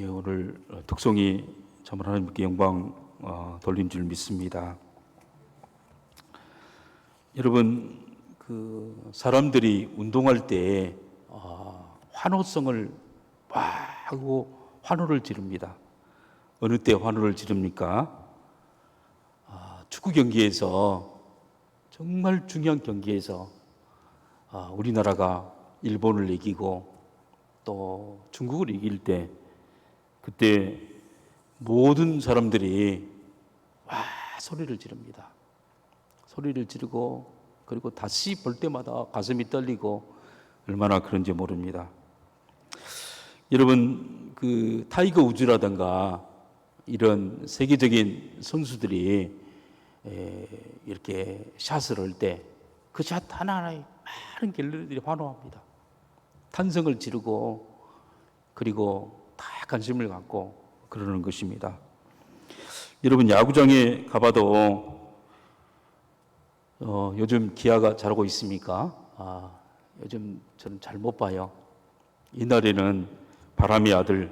오늘 특송이 정말 하나님께 영광 돌린 줄 믿습니다. 여러분, 사람들이 운동할 때 환호성을 막 하고 환호를 지릅니다. 어느 때 환호를 지릅니까? 축구 경기에서, 정말 중요한 경기에서 우리나라가 일본을 이기고 또 중국을 이길 때, 그때 모든 사람들이 와 소리를 지릅니다. 소리를 지르고, 그리고 다시 볼 때마다 가슴이 떨리고 얼마나 그런지 모릅니다. 여러분, 타이거 우즈라든가 이런 세계적인 선수들이 이렇게 샷을 할 때 그 샷 하나하나에 많은 갤러리들이 환호합니다. 탄성을 지르고, 그리고 다 관심을 갖고 그러는 것입니다. 여러분, 야구장에 가봐도 요즘 기아가 잘하고 있습니까? 요즘 저는 잘 못 봐요. 옛날에는 바람의 아들,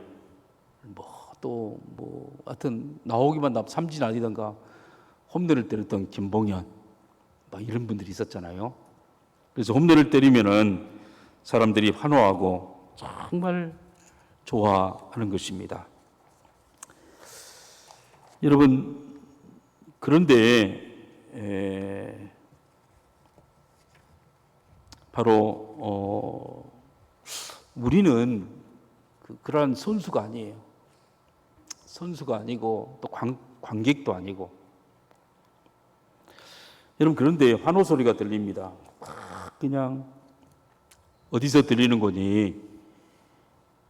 하여튼 나오기만 나면 삼진 아니던가 홈런을 때렸던 김봉현, 이런 분들이 있었잖아요. 그래서 홈런을 때리면은 사람들이 환호하고 정말 좋아하는 것입니다. 여러분, 그런데 바로 우리는 그러한 선수가 아니에요. 선수가 아니고 또 관객도 아니고. 여러분, 그런데 환호 소리가 들립니다. 그냥 어디서 들리는 거니?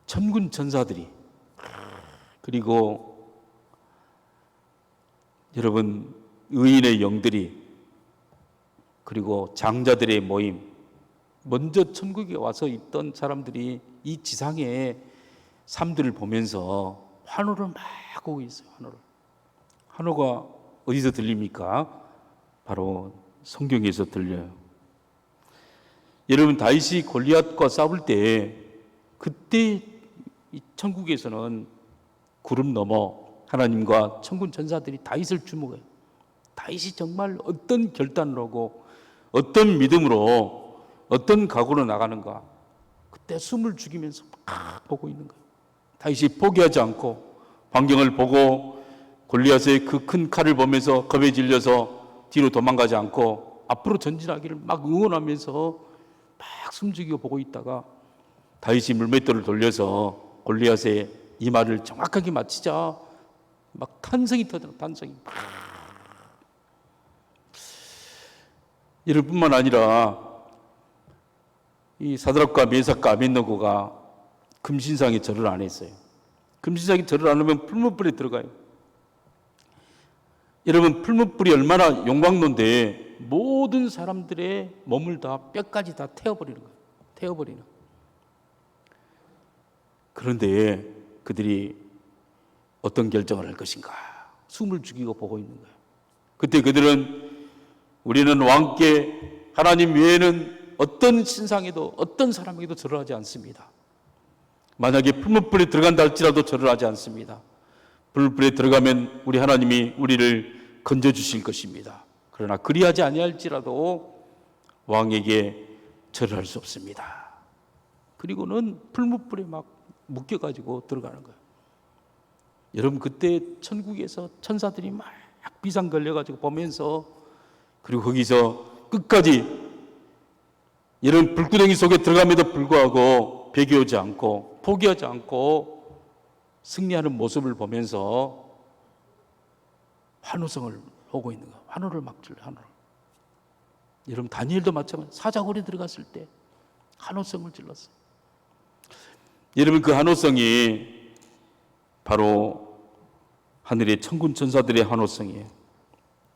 천군 천사들이, 그리고 여러분 의인의 영들이, 그리고 장자들의 모임, 먼저 천국에 와서 있던 사람들이 이 지상의 삶들을 보면서 환호를 막 하고 있어요. 환호가 어디서 들립니까? 바로 성경에서 들려요. 여러분, 다윗이 골리앗과 싸울 때, 그때 이 천국에서는 구름 너머 하나님과 천군 천사들이 다윗을 주목해요. 다윗이 정말 어떤 결단을 하고 어떤 믿음으로 어떤 각오로 나가는가, 그때 숨을 죽이면서 막 보고 있는 거예요. 다윗이 포기하지 않고 광경을 보고 골리앗의 그 큰 칼을 보면서 겁에 질려서 뒤로 도망가지 않고 앞으로 전진하기를 막 응원하면서 막 숨죽이고 보고 있다가 다윗이 물맷돌을 돌려서 골리앗의 이마를 정확하게 맞히자 막 탄성이 터져요. 탄성이. 이럴 뿐만 아니라 이 사드락과 메삭과 아벳느고가 금신상에 절을 안 했어요. 금신상에 절을 안 하면 풀무불에 들어가요. 여러분, 풀무불이 얼마나 용광로인데 모든 사람들의 몸을 다, 뼈까지 다 태워버리는 거예요. 태워버리는. 그런데 그들이 어떤 결정을 할 것인가? 숨을 죽이고 보고 있는 거예요. 그때 그들은 우리는 왕께 하나님 외에는 어떤 신상에도 어떤 사람에게도 절을 하지 않습니다. 만약에 풀무불에 들어간다 할지라도 절을 하지 않습니다. 풀무불에 들어가면 우리 하나님이 우리를 건져주실 것입니다. 그러나 그리하지 아니할지라도 왕에게 절을 할 수 없습니다. 그리고는 풀무불에 막 묶여가지고 들어가는 거예요. 여러분, 그때 천국에서 천사들이 막 비상 걸려가지고 보면서, 그리고 거기서 끝까지 이런 불구덩이 속에 들어감에도 불구하고 배교하지 않고 포기하지 않고 승리하는 모습을 보면서 환호성을 오고 있는 거예요. 환호를 막 질러요. 환호를. 여러분, 다니엘도 마찬가지로 사자굴에 들어갔을 때 환호성을 질렀어요. 여러분, 그 환호성이 바로 하늘의 천군 천사들의 환호성이에요.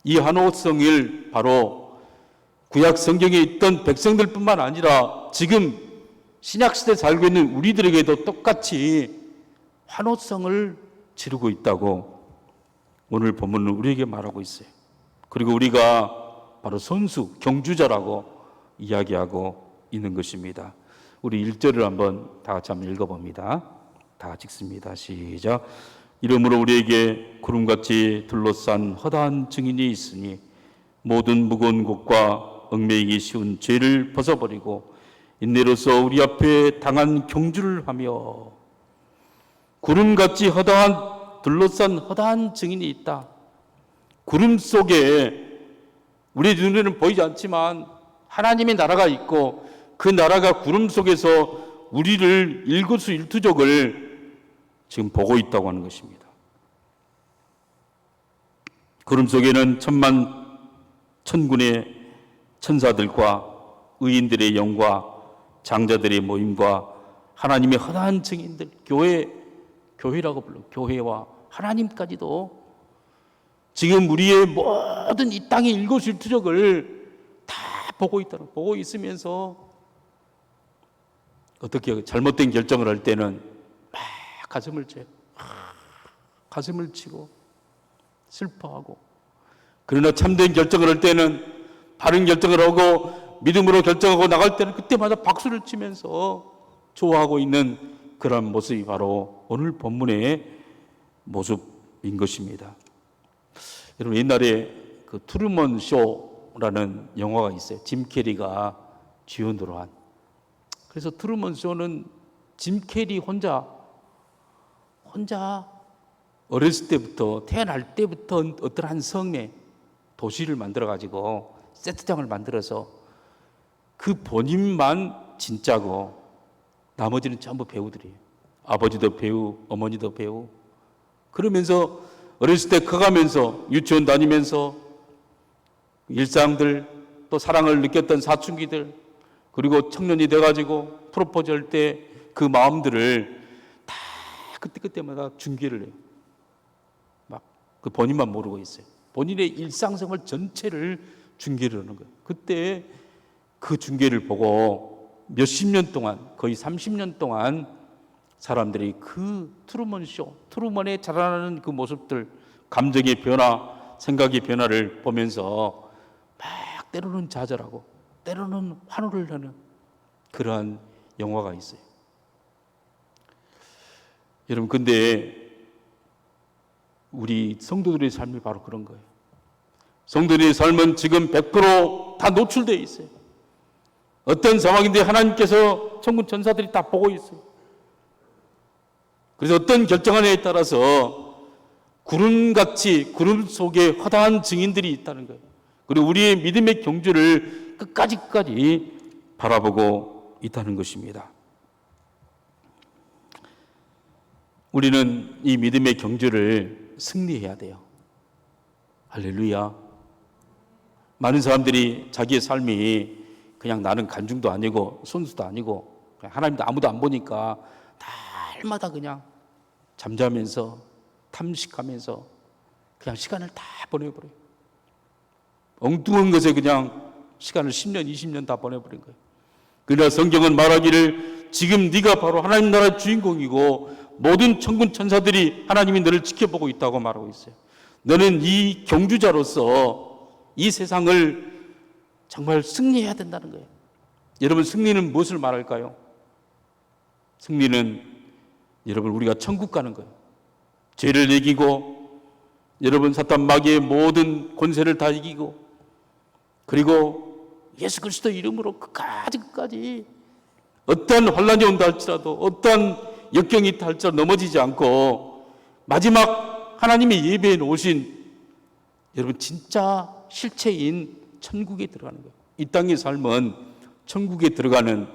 이 환호성을 바로 구약 성경에 있던 백성들뿐만 아니라 지금 신약시대에 살고 있는 우리들에게도 똑같이 환호성을 지르고 있다고 오늘 본문은 우리에게 말하고 있어요. 그리고 우리가 바로 선수, 경주자라고 이야기하고 있는 것입니다. 우리 1절을 한번 다 같이 한번 읽어봅니다. 다 같이 읽습니다. 시작. 이러므로 우리에게 구름같이 둘러싼 허다한 증인이 있으니 모든 무거운 것과 얽매이기 쉬운 죄를 벗어버리고 인내로서 우리 앞에 당한 경주를 하며 구름같이 둘러싼 허다한 증인이 있다. 구름 속에 우리 눈에는 보이지 않지만 하나님의 나라가 있고 그 나라가 구름 속에서 우리를 일거수일투족을 지금 보고 있다고 하는 것입니다. 구름 속에는 천만 천군의 천사들과 의인들의 영과 장자들의 모임과 하나님의 허다한 증인들, 교회라고 불러, 교회와 하나님까지도 지금 우리의 모든 이 땅의 일거수일투족을 다 보고 있으면서 어떻게 잘못된 결정을 할 때는 막 가슴을 치고 슬퍼하고, 그러나 참된 결정을 할 때는 바른 결정을 하고 믿음으로 결정하고 나갈 때는 그때마다 박수를 치면서 좋아하고 있는 그런 모습이 바로 오늘 본문의 모습인 것입니다. 여러분, 옛날에 그 트루먼 쇼라는 영화가 있어요. 짐 캐리가 주연으로 한. 그래서 트루먼 쇼는 짐 캐리 혼자 어렸을 때부터, 태어날 때부터 어떤 한 성에 도시를 만들어 가지고 세트장을 만들어서 그 본인만 진짜고 나머지는 전부 배우들이에요. 아버지도 배우, 어머니도 배우. 그러면서 어렸을 때 커가면서 유치원 다니면서 일상들, 또 사랑을 느꼈던 사춘기들, 그리고 청년이 돼가지고 프로포즈 할 때 그 마음들을 다 그때마다 중계를 해요. 막 그 본인만 모르고 있어요. 본인의 일상생활 전체를 중계를 하는 거예요. 그때 그 중계를 보고 몇십 년 동안, 거의 30년 동안 사람들이 그 트루먼의 자라나는 그 모습들, 감정의 변화, 생각의 변화를 보면서 막 때로는 좌절하고 때로는 환호를 하는 그러한 영화가 있어요. 여러분, 근데 우리 성도들의 삶이 바로 그런 거예요. 성도들의 삶은 지금 100%다 노출되어 있어요. 어떤 상황인데 하나님께서 천군 천사들이 다 보고 있어요. 그래서 어떤 결정하느냐에 따라서 구름 속에 허다한 증인들이 있다는 거예요. 그리고 우리의 믿음의 경주를 끝까지 바라보고 있다는 것입니다. 우리는 이 믿음의 경주를 승리해야 돼요. 할렐루야. 많은 사람들이 자기의 삶이 그냥 나는 간중도 아니고 선수도 아니고 하나님도 아무도 안 보니까 날마다 그냥 잠자면서 탐식하면서 그냥 시간을 다 보내버려요. 엉뚱한 것에 그냥 시간을 10년, 20년 다 보내버린 거예요. 그러나 성경은 말하기를 지금 네가 바로 하나님 나라의 주인공이고 모든 천군 천사들이 하나님이 너를 지켜보고 있다고 말하고 있어요. 너는 이 경주자로서 이 세상을 정말 승리해야 된다는 거예요. 여러분, 승리는 무엇을 말할까요? 승리는 여러분, 우리가 천국 가는 거예요. 죄를 이기고, 여러분, 사탄 마귀의 모든 권세를 다 이기고, 그리고 예수 그리스도 이름으로 끝까지 어떠한 환란이 온다 할지라도, 어떠한 역경이 있다 할지라도 넘어지지 않고 마지막 하나님의 예배에 놓으신 여러분 진짜 실체인 천국에 들어가는 거예요. 이 땅의 삶은 천국에 들어가는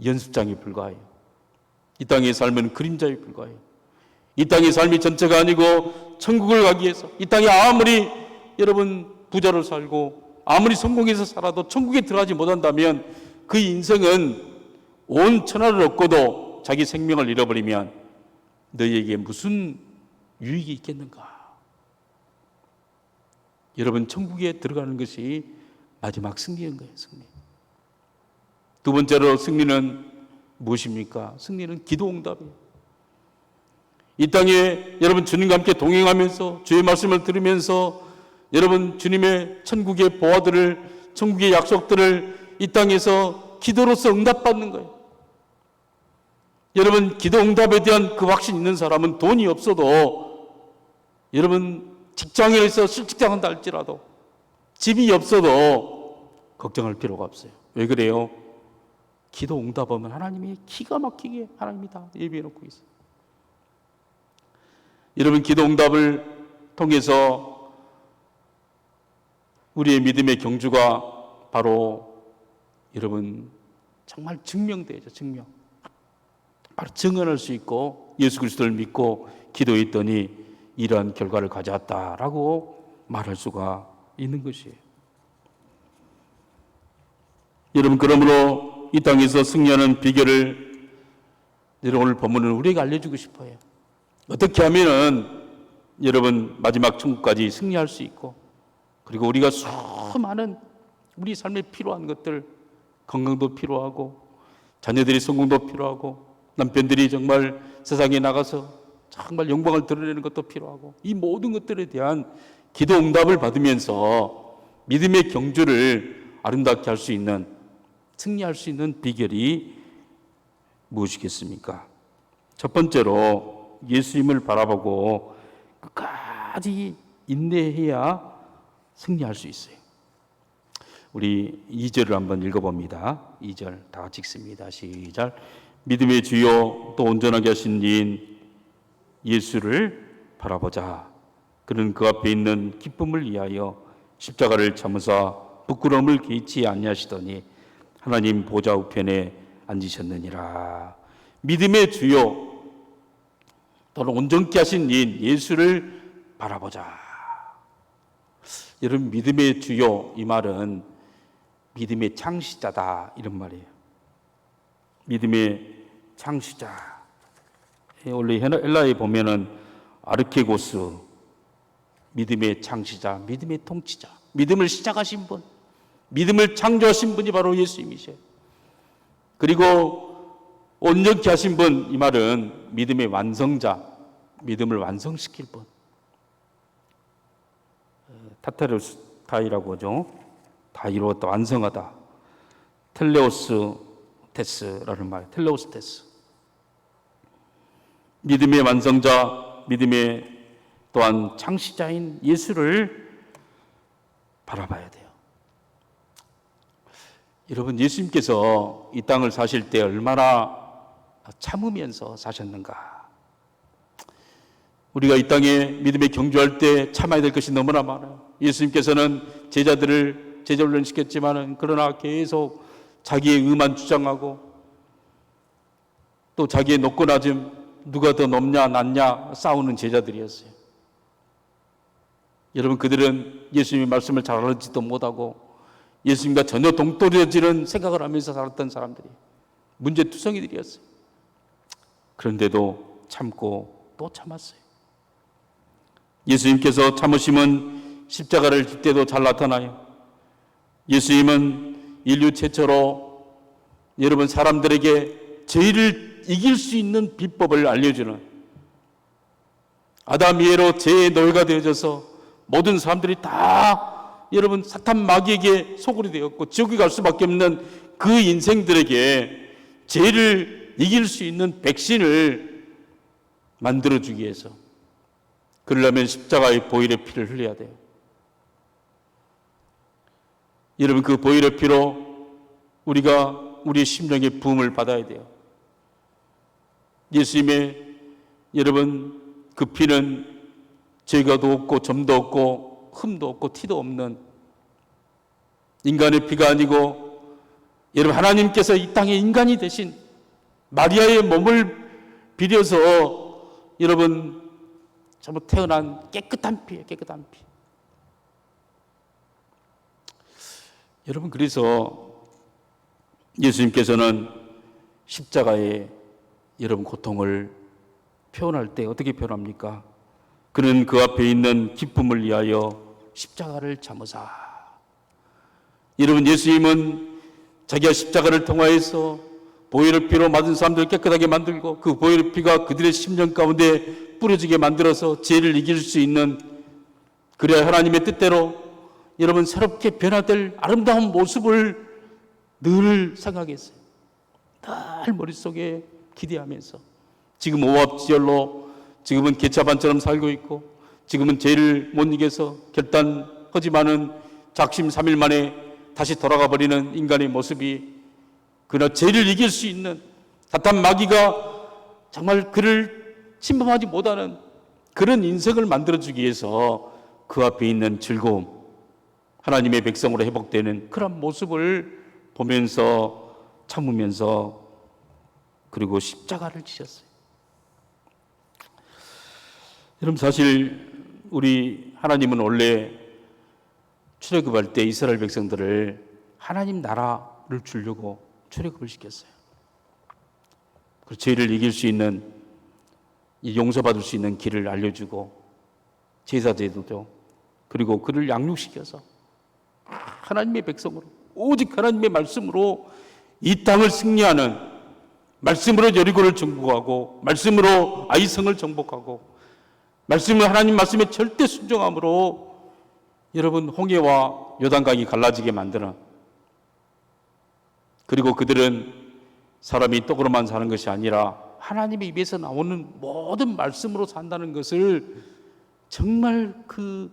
연습장에 불과해요. 이 땅의 삶은 그림자에 불과해요. 이 땅의 삶이 전체가 아니고 천국을 가기 위해서, 이 땅에 아무리 여러분 부자로 살고 아무리 성공해서 살아도 천국에 들어가지 못한다면 그 인생은 온 천하를 얻고도 자기 생명을 잃어버리면 너희에게 무슨 유익이 있겠는가? 여러분, 천국에 들어가는 것이 마지막 승리인 거예요. 승리. 두 번째로 승리는 무엇입니까? 승리는 기도응답이에요. 이 땅에 여러분 주님과 함께 동행하면서 주의 말씀을 들으면서 여러분 주님의 천국의 보화들을, 천국의 약속들을 이 땅에서 기도로서 응답받는 거예요. 여러분, 기도 응답에 대한 그 확신 있는 사람은 돈이 없어도, 여러분 직장에서 실직장한다 할지라도, 집이 없어도 걱정할 필요가 없어요. 왜 그래요? 기도 응답하면 하나님이 기가 막히게 하나님이 다 예비해 놓고 있어요. 여러분, 기도 응답을 통해서 우리의 믿음의 경주가 바로 여러분 정말 증명되죠. 증명. 바로 증언할 수 있고 예수 그리스도를 믿고 기도했더니 이러한 결과를 가져왔다라고 말할 수가 있는 것이에요. 여러분, 그러므로 이 땅에서 승리하는 비결을 여러분 오늘 본문은 우리에게 알려주고 싶어요. 어떻게 하면은 여러분 마지막 천국까지 승리할 수 있고, 그리고 우리가 수많은 우리 삶에 필요한 것들, 건강도 필요하고 자녀들이 성공도 필요하고 남편들이 정말 세상에 나가서 정말 영광을 드러내는 것도 필요하고, 이 모든 것들에 대한 기도 응답을 받으면서 믿음의 경주를 아름답게 할 수 있는, 승리할 수 있는 비결이 무엇이겠습니까? 첫 번째로 예수님을 바라보고 끝까지 인내해야 승리할 수 있어요. 우리 2절을 한번 읽어봅니다. 2절 다 같이 읽습니다. 시작. 믿음의 주요 또 온전하게 하신 이인 예수를 바라보자. 그는 그 앞에 있는 기쁨을 위하여 십자가를 참으사 부끄러움을 개의치 아니하시더니 하나님 보좌 우편에 앉으셨느니라. 믿음의 주요 또는 온전케 하신 이인 예수를 바라보자. 여러분, 믿음의 주요, 이 말은 믿음의 창시자다 이런 말이에요. 믿음의 창시자. 원래 헬라에 보면은 아르케고스, 믿음의 창시자, 믿음의 통치자, 믿음을 시작하신 분, 믿음을 창조하신 분이 바로 예수님이세요. 그리고 온전케 하신 분, 이 말은 믿음의 완성자, 믿음을 완성시킬 분. 타테르스타이라고 하죠. 다 이루었다, 완성하다. 텔레오스 테스라는 말, 텔레오스 테스. 믿음의 완성자, 믿음의 또한 창시자인 예수를 바라봐야 돼요. 여러분, 예수님께서 이 땅을 사실 때 얼마나 참으면서 사셨는가. 우리가 이 땅에 믿음의 경주할 때 참아야 될 것이 너무나 많아요. 예수님께서는 제자들을 제자훈련시켰지만 그러나 계속 자기의 의만 주장하고 또 자기의 높고 낮음, 누가 더 높냐 낮냐 싸우는 제자들이었어요. 여러분, 그들은 예수님의 말씀을 잘 알지도 못하고 예수님과 전혀 동떨어지는 생각을 하면서 살았던 사람들이 문제투성이들이었어요. 그런데도 참고 또 참았어요. 예수님께서 참으심은 십자가를 질 때도 잘 나타나요. 예수님은 인류 최초로 여러분 사람들에게 죄를 이길 수 있는 비법을 알려주는, 아담 이해로 죄의 노예가 되어져서 모든 사람들이 다 여러분 사탄 마귀에게 소굴이 되었고 지옥에 갈 수밖에 없는 그 인생들에게 죄를 이길 수 있는 백신을 만들어주기 위해서, 그러려면 십자가의 보혈의 피를 흘려야 돼요. 여러분, 그 보혈의 피로 우리가 우리의 심령의 부음을 받아야 돼요. 예수님의 여러분 그 피는 죄가도 없고 점도 없고 흠도 없고 티도 없는 인간의 피가 아니고, 여러분 하나님께서 이 땅에 인간이 되신 마리아의 몸을 비려서 여러분 전부 태어난 깨끗한 피예요. 깨끗한 피. 여러분, 그래서 예수님께서는 십자가에 여러분 고통을 표현할 때 어떻게 표현합니까? 그는 그 앞에 있는 기쁨을 위하여 십자가를 참으사. 여러분, 예수님은 자기가 십자가를 통하여서 보혈의 피로 맞은 사람들을 깨끗하게 만들고 그 보혈의 피가 그들의 심령 가운데 뿌려지게 만들어서 죄를 이길 수 있는, 그래야 하나님의 뜻대로 여러분 새롭게 변화될 아름다운 모습을 늘 생각했어요. 늘 머릿속에 기대하면서 지금 오합지졸로 지금은 개차반처럼 살고 있고 지금은 죄를 못 이겨서 결단하지만은 작심 3일 만에 다시 돌아가 버리는 인간의 모습이, 그러나 죄를 이길 수 있는 사탄 마귀가 정말 그를 침범하지 못하는 그런 인생을 만들어주기 위해서 그 앞에 있는 즐거움, 하나님의 백성으로 회복되는 그런 모습을 보면서 참으면서 그리고 십자가를 지셨어요. 여러분, 사실 우리 하나님은 원래 출애굽할 때 이스라엘 백성들을 하나님 나라를 주려고 출애굽을 시켰어요. 그 죄를 이길 수 있는, 용서받을 수 있는 길을 알려주고 제사제도죠. 그리고 그를 양육시켜서 하나님의 백성으로, 오직 하나님의 말씀으로 이 땅을 승리하는, 말씀으로 여리고를 정복하고 말씀으로 아이성을 정복하고 말씀을, 하나님 말씀에 절대 순종함으로 여러분 홍해와 요단강이 갈라지게 만드는, 그리고 그들은 사람이 떡으로만 사는 것이 아니라 하나님의 입에서 나오는 모든 말씀으로 산다는 것을 정말 그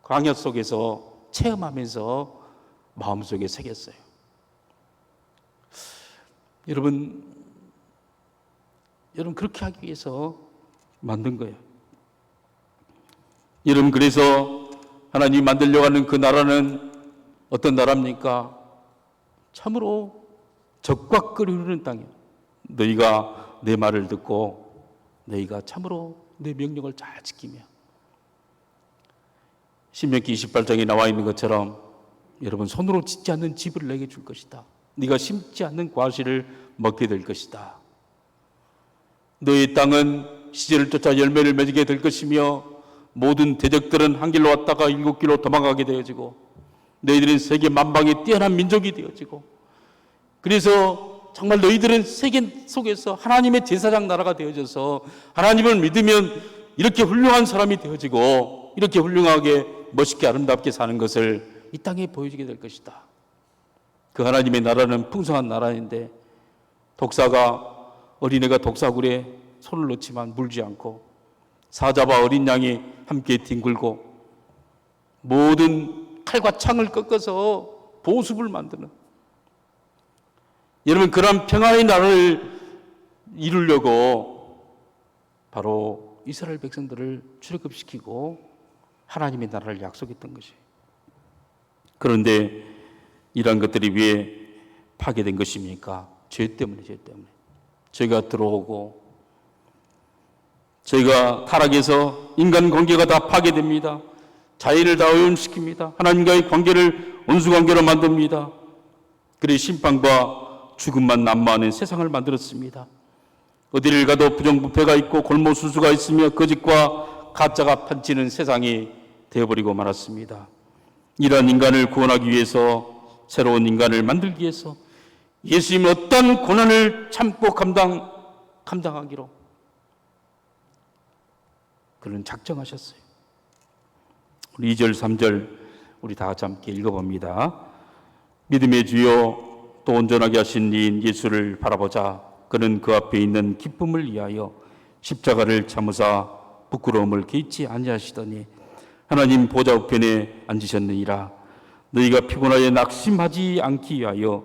광야 속에서 체험하면서 마음속에 새겼어요. 여러분 그렇게 하기 위해서 만든 거예요. 여러분, 그래서 하나님이 만들려고 하는 그 나라는 어떤 나라입니까? 참으로 적과 꿀이 흐르는 땅이에요. 너희가 내 말을 듣고 너희가 참으로 내 명령을 잘 지키며, 신명기 28장에 나와 있는 것처럼 여러분, 손으로 짓지 않는 집을 내게 줄 것이다. 네가 심지 않는 과실을 먹게 될 것이다. 너희 땅은 시절을 쫓아 열매를 맺게 될 것이며 모든 대적들은 한 길로 왔다가 7길로 도망가게 되어지고 너희들은 세계 만방에 뛰어난 민족이 되어지고, 그래서 정말 너희들은 세계 속에서 하나님의 제사장 나라가 되어져서 하나님을 믿으면 이렇게 훌륭한 사람이 되어지고 이렇게 훌륭하게 멋있게 아름답게 사는 것을 이 땅에 보여주게 될 것이다. 그 하나님의 나라는 풍성한 나라인데 독사가, 어린애가 독사굴에 손을 넣지만 물지 않고 사자와 어린 양이 함께 뒹굴고 모든 칼과 창을 꺾어서 보습을 만드는, 여러분 그런 평화의 나라를 이루려고 바로 이스라엘 백성들을 출애굽시키고 하나님의 나라를 약속했던 것이에요. 그런데 이러한 것들이 왜 파괴된 것입니까? 죄 때문에. 죄가 들어오고 저희가 타락해서 인간관계가 다 파괴됩니다. 자연을 다 오염시킵니다. 하나님과의 관계를 원수관계로 만듭니다. 그래서 심판과 죽음만 난무하는 세상을 만들었습니다. 어디를 가도 부정부패가 있고 골모수수가 있으며 거짓과 가짜가 판치는 세상이 되어버리고 말았습니다. 이러한 인간을 구원하기 위해서, 새로운 인간을 만들기 위해서 예수님은 어떤 고난을 참고 감당하기로 그는 작정하셨어요. 우리 2절 3절 우리 다 같이 함께 읽어봅니다. 믿음의 주여 또 온전하게 하신 이인 예수를 바라보자. 그는 그 앞에 있는 기쁨을 위하여 십자가를 참으사 부끄러움을 개의치 아니하시더니 하나님 보좌 우편에 앉으셨느니라. 너희가 피곤하여 낙심하지 않기 위하여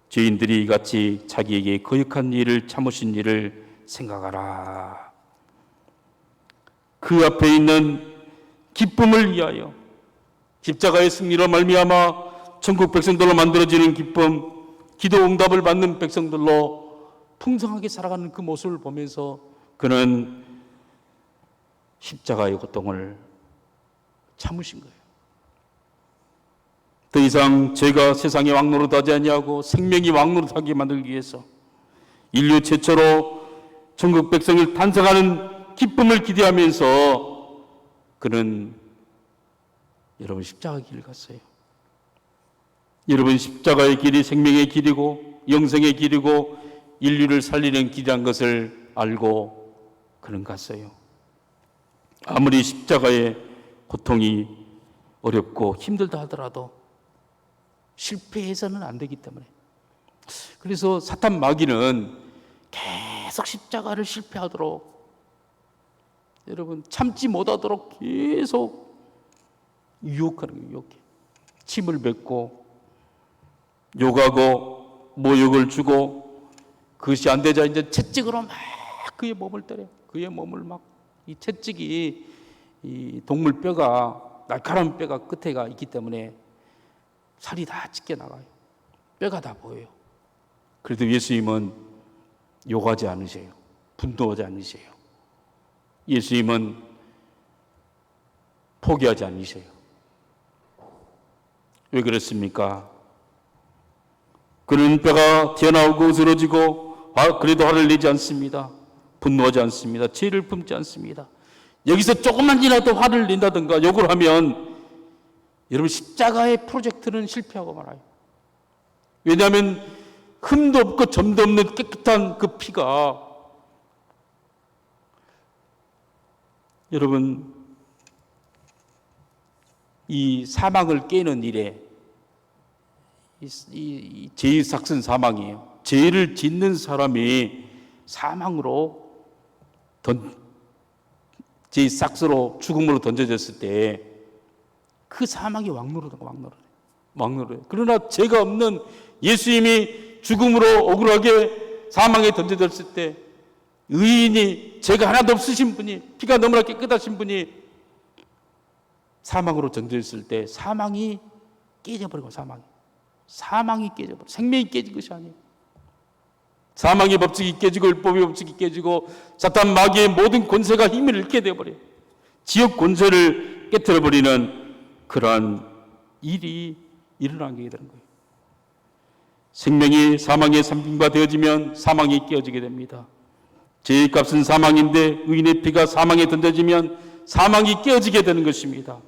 죄인들이 이같이 자기에게 거역한 일을 참으신 일을 생각하라. 그 앞에 있는 기쁨을 위하여, 십자가의 승리로 말미암아 천국 백성들로 만들어지는 기쁨, 기도 응답을 받는 백성들로 풍성하게 살아가는 그 모습을 보면서 그는 십자가의 고통을 참으신 거예요. 더 이상 죄가 세상의 왕노릇하지 아니하고 생명이 왕노릇하게 만들기 위해서 인류 최초로 천국 백성을 탄생하는 기쁨을 기대하면서 그는 여러분 십자가 길을 갔어요. 여러분 십자가의 길이 생명의 길이고 영생의 길이고 인류를 살리는 길이란 것을 알고 그는 갔어요. 아무리 십자가의 고통이 어렵고 힘들다 하더라도 실패해서는 안 되기 때문에, 그래서 사탄 마귀는 계속 십자가를 실패하도록, 여러분 참지 못하도록 계속 유혹하는 거예요. 유혹해. 침을 뱉고 욕하고 모욕을 주고, 그것이 안 되자 이제 채찍으로 막 그의 몸을 때려요. 그의 몸을 막, 이 채찍이 이 동물 뼈가, 날카로운 뼈가 끝에가 있기 때문에 살이 다 찢겨 나가요. 뼈가 다 보여요. 그래도 예수님은 욕하지 않으세요. 분노하지 않으세요. 예수님은 포기하지 않으세요. 왜 그렇습니까? 그는 뼈가 튀어나오고 으스러지고 그래도 화를 내지 않습니다. 분노하지 않습니다. 죄를 품지 않습니다. 여기서 조금만이라도 화를 낸다든가 욕을 하면 여러분 십자가의 프로젝트는 실패하고 말아요. 왜냐하면 흠도 없고 점도 없는 깨끗한 그 피가, 여러분 이 사망을 깨는 일에, 이 죄의 삭슨 사망이에요. 죄를 짓는 사람이 사망으로 죄의 삭스로 죽음으로 던져졌을 때 그 사망이 왕노릇해. 그러나 죄가 없는 예수님이 죽음으로 억울하게 사망에 던져졌을 때, 의인이 죄가 하나도 없으신 분이, 피가 너무나 깨끗하신 분이 사망으로 던져졌을 때 사망이 깨져버리고, 사망이 깨져버려. 생명이 깨진 것이 아니에요. 사망의 법칙이 깨지고 율법의 법칙이 깨지고 사탄 마귀의 모든 권세가 힘을 잃게 되어버려요. 지역 권세를 깨뜨려버리는 그러한 일이 일어나게 되는 거예요. 생명이 사망의 삼분과 되어지면 사망이 깨어지게 됩니다. 죄의 값은 사망인데 의인의 피가 사망에 던져지면 사망이 깨어지게 되는 것입니다.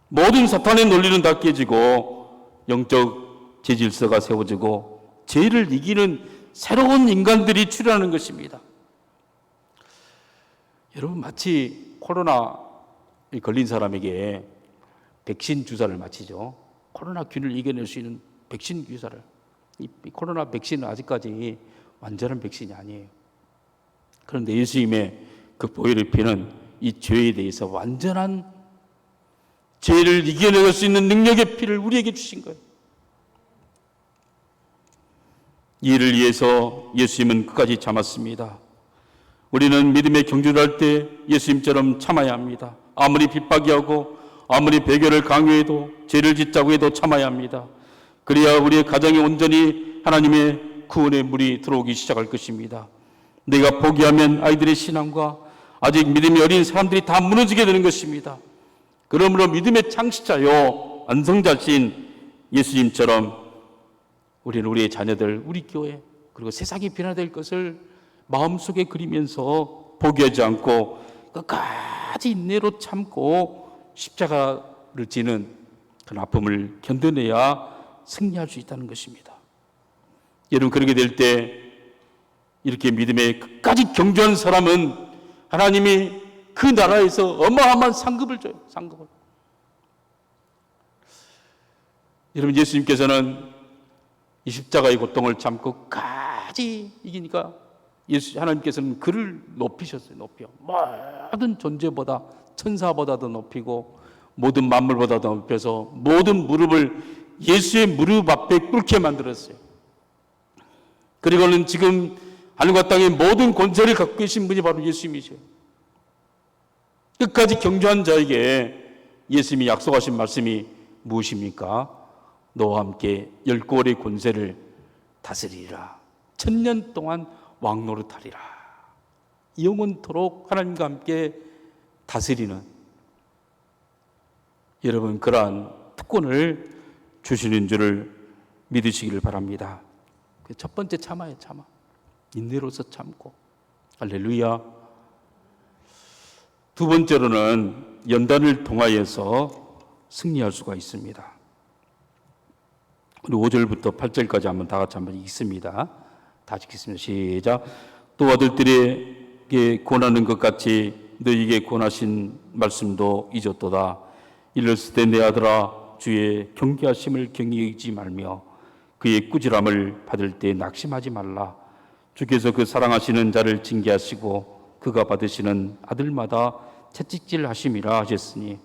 모든 사탄의 논리는 다 깨지고 영적 제질서가 세워지고 죄를 이기는 새로운 인간들이 출현하는 것입니다. 여러분 마치 코로나에 걸린 사람에게 백신 주사를 맞히죠. 코로나균을 이겨낼 수 있는 백신 주사를. 이 코로나 백신은 아직까지 완전한 백신이 아니에요. 그런데 예수님의 그 보혈의 피는 이 죄에 대해서 완전한, 죄를 이겨낼 수 있는 능력의 피를 우리에게 주신 거예요. 이를 위해서 예수님은 끝까지 참았습니다. 우리는 믿음의 경주를 할 때 예수님처럼 참아야 합니다. 아무리 핍박이 하고 아무리 배교를 강요해도, 죄를 짓자고 해도 참아야 합니다. 그래야 우리의 가정에 온전히 하나님의 구원의 물이 들어오기 시작할 것입니다. 내가 포기하면 아이들의 신앙과 아직 믿음이 어린 사람들이 다 무너지게 되는 것입니다. 그러므로 믿음의 창시자요 완성자신 예수님처럼 우리는 우리의 자녀들, 우리 교회, 그리고 세상이 변화될 것을 마음속에 그리면서 포기하지 않고 끝까지 인내로 참고 십자가를 지는 그 아픔을 견뎌내야 승리할 수 있다는 것입니다. 여러분 그렇게 될 때 이렇게 믿음에 끝까지 경주한 사람은 하나님이 그 나라에서 어마어마한 상급을 줘요. 상급을. 여러분 예수님께서는 이 십자가의 고통을 참고 끝까지 이기니까 하나님께서는 그를 높이셨어요. 높여. 모든 존재보다, 천사보다도 높이고 모든 만물보다도 높여서 모든 무릎을 예수의 무릎 앞에 꿇게 만들었어요. 그리고는 지금 하늘과 땅의 모든 권세를 갖고 계신 분이 바로 예수님이죠. 끝까지 경주한 자에게 예수님이 약속하신 말씀이 무엇입니까? 너와 함께 10골의 권세를 다스리리라. 1000년 동안 왕노릇하리라. 영원토록 하나님과 함께 다스리는, 여러분 그러한 특권을 주시는 줄을 믿으시기를 바랍니다. 첫 번째 참아요. 참아. 인내로서 참고. 할렐루야. 두 번째로는 연단을 통하여서 승리할 수가 있습니다. 우리 5절부터 8절까지 한번 다 같이 한번 읽습니다. 다 읽겠습니다. 시작. 또 아들들에게 권하는 것 같이 너희에게 권하신 말씀도 잊었도다. 이랬을 때 내 아들아 주의 경계하심을 경히 여기지 말며 그의 꾸지람을 받을 때 낙심하지 말라. 주께서 그 사랑하시는 자를 징계하시고 그가 받으시는 아들마다 채찍질 하심이라 하셨으니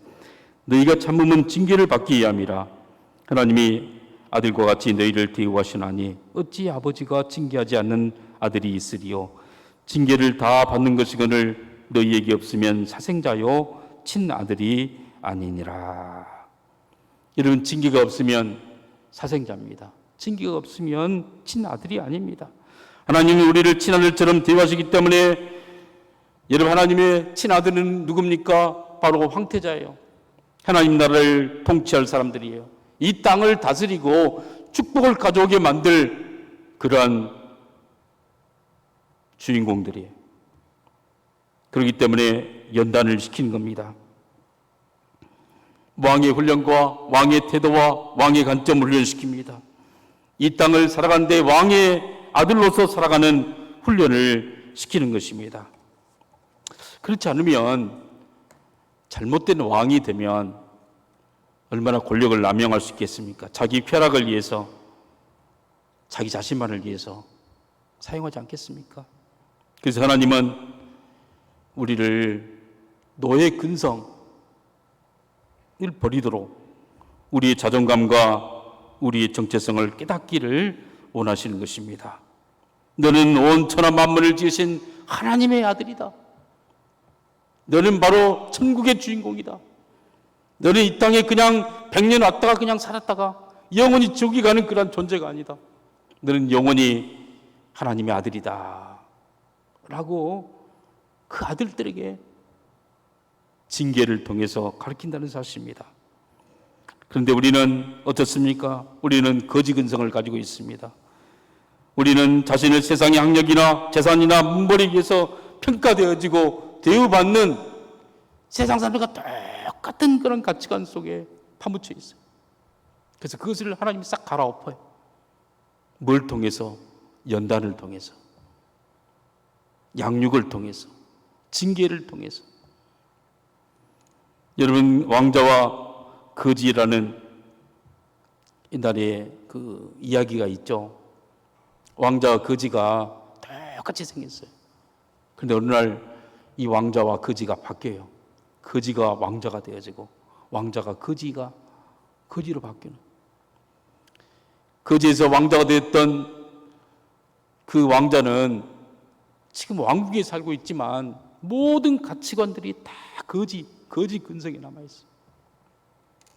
너희가 참으면 징계를 받기 위함이라. 하나님이 아들과 같이 너희를 대우하시나니 어찌 아버지가 징계하지 않는 아들이 있으리요. 징계를 다 받는 것이거늘 너희에게 없으면 사생자요 친아들이 아니니라. 여러분, 징계가 없으면 사생자입니다. 징계가 없으면 친아들이 아닙니다. 하나님이 우리를 친아들처럼 대우하시기 때문에 여러분, 하나님의 친아들은 누굽니까? 바로 황태자예요. 하나님 나라를 통치할 사람들이에요. 이 땅을 다스리고 축복을 가져오게 만들 그러한 주인공들이에요. 그렇기 때문에 연단을 시키는 겁니다. 왕의 훈련과 왕의 태도와 왕의 관점을 훈련시킵니다. 이 땅을 살아가는데 왕의 아들로서 살아가는 훈련을 시키는 것입니다. 그렇지 않으면 잘못된 왕이 되면 얼마나 권력을 남용할 수 있겠습니까? 자기 쾌락을 위해서, 자기 자신만을 위해서 사용하지 않겠습니까? 그래서 하나님은 우리를 노예 근성을 버리도록 우리의 자존감과 우리의 정체성을 깨닫기를 원하시는 것입니다. 너는 온 천하 만물을 지으신 하나님의 아들이다. 너는 바로 천국의 주인공이다. 너는 이 땅에 그냥 100년 왔다가 그냥 살았다가 영원히 지옥에 가는 그런 존재가 아니다. 너는 영원히 하나님의 아들이다. 라고 그 아들들에게 징계를 통해서 가르친다는 사실입니다. 그런데 우리는 어떻습니까? 우리는 거지 근성을 가지고 있습니다. 우리는 자신을 세상의 학력이나 재산이나 문벌에 의해서 평가되어지고 대우받는 세상 사람들과 똑같은 그런 가치관 속에 파묻혀 있어요. 그래서 그것을 하나님이 싹 갈아엎어요. 뭘 통해서? 연단을 통해서, 양육을 통해서, 징계를 통해서. 여러분, 왕자와 거지라는 옛날에 그 이야기가 있죠. 왕자와 거지가 똑같이 생겼어요. 그런데 어느 날 이 왕자와 거지가 바뀌어요. 거지가 왕자가 되어지고 왕자가 거지로 바뀌는. 거지에서 왕자가 되었던 그 왕자는 지금 왕국에 살고 있지만 모든 가치관들이 다 거지 근성에 남아있어요.